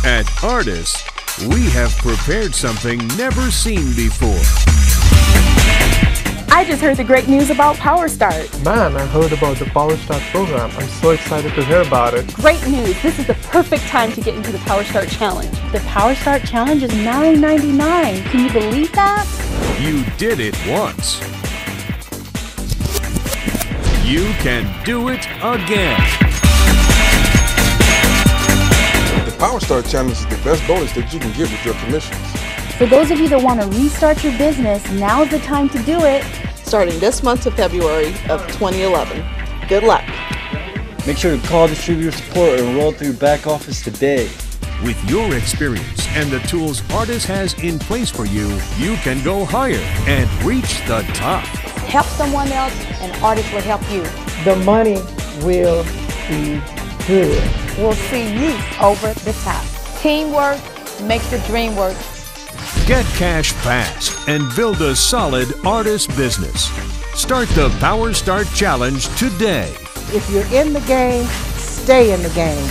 At Artis, we have prepared something never seen before. I just heard the great news about Power Start. Man, I heard about the Power Start program. I'm so excited to hear about it. Great news. This is the perfect time to get into the Power Start Challenge. The Power Start Challenge is $9.99. Can you believe that? You did it once. You can do it again. The Power Start Challenge is the best bonus that you can get with your commissions. For those of you that want to restart your business, now's the time to do it. Starting this month of February of 2011. Good luck. Make sure to call distributor support or enroll through your back office today. With your experience and the tools Artis has in place for you, you can go higher and reach the top. Help someone else and Artis will help you. The money will be good. We'll see you over the top. Teamwork makes the dream work. Get cash fast and build a solid Artis business. Start the Power Start Challenge today. If you're in the game, stay in the game.